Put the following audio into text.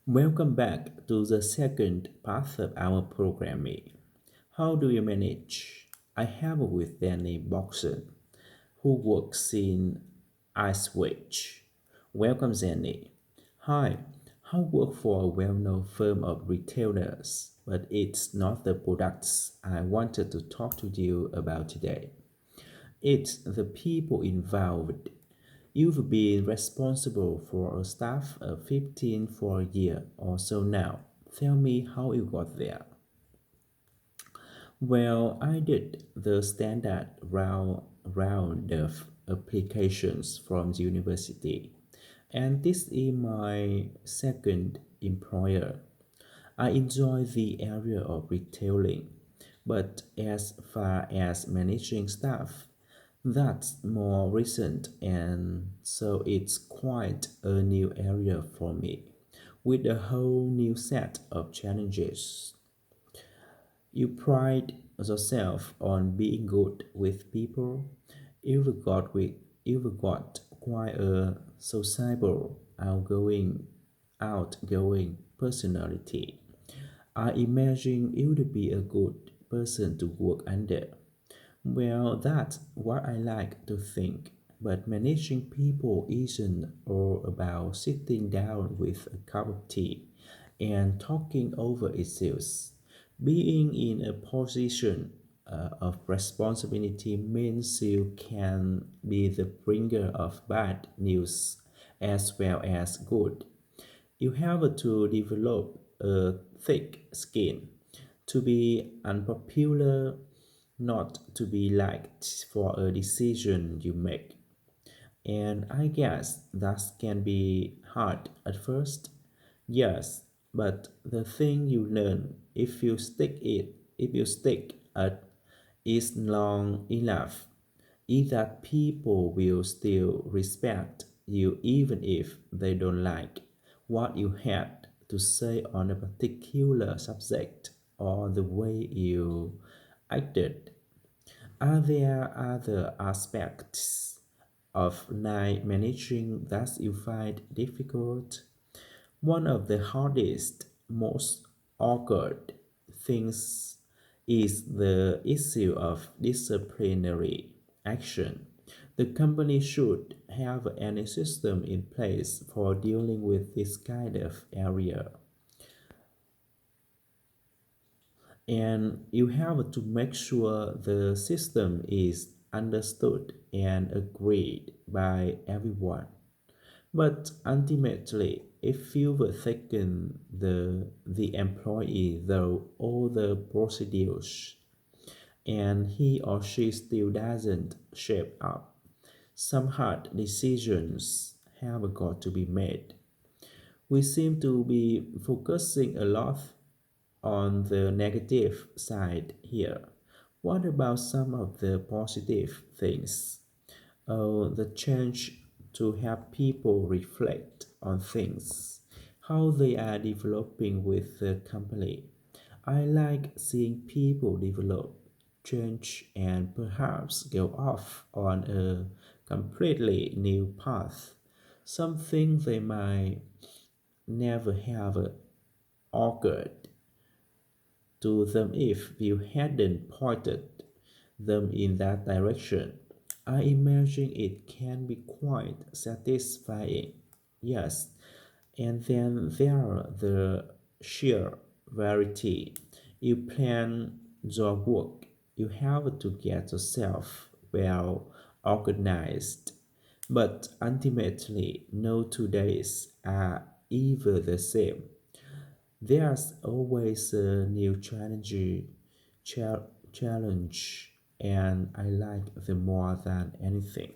Welcome back to the second part of our programming. How do you manage? I have with Danny Boxon, who works in Icewitch. Welcome, Danny. Hi, I work for a well-known firm of retailers, but it's not the products I wanted to talk to you about today. It's the people involved. You've been responsible for a staff of 15 for a year or so now. Tell me how you got there. Well, I did the standard round of applications from the university, and this is my second employer. I enjoy the area of retailing, but as far as managing staff, that's more recent, and so it's quite a new area for me, with a whole new set of challenges. You pride yourself on being good with people. You've got quite a sociable, outgoing personality. I imagine you to be a good person to work under. Well, that's what I like to think. But managing people isn't all about sitting down with a cup of tea and talking over issues. Being in a position of responsibility means you can be the bringer of bad news as well as good. You have to develop a thick skin to be unpopular, not to be liked for a decision you make. And I guess that can be hard at first. Yes, but the thing you learn if you stick at it long enough, is that people will still respect you even if they don't like what you had to say on a particular subject or the way you acted. Are there other aspects of line managing that you find difficult? One of the hardest, most awkward things is the issue of disciplinary action. The company should have any system in place for dealing with this kind of area. And you have to make sure the system is understood and agreed by everyone. But ultimately, if you've taken the employee through all the procedures and he or she still doesn't shape up, some hard decisions have got to be made. We seem to be focusing a lot on the negative side here. What about some of the positive things? Oh, the change to help people reflect on things, how they are developing with the company. I like seeing people develop, change, and perhaps go off on a completely new path, something they might never have occurred to them if you hadn't pointed them in that direction. I imagine it can be quite satisfying. Yes, and then there are the sheer variety. You plan your work, you have to get yourself well organized, but ultimately, no 2 days are ever the same. There's always a new challenge, and I like them more than anything.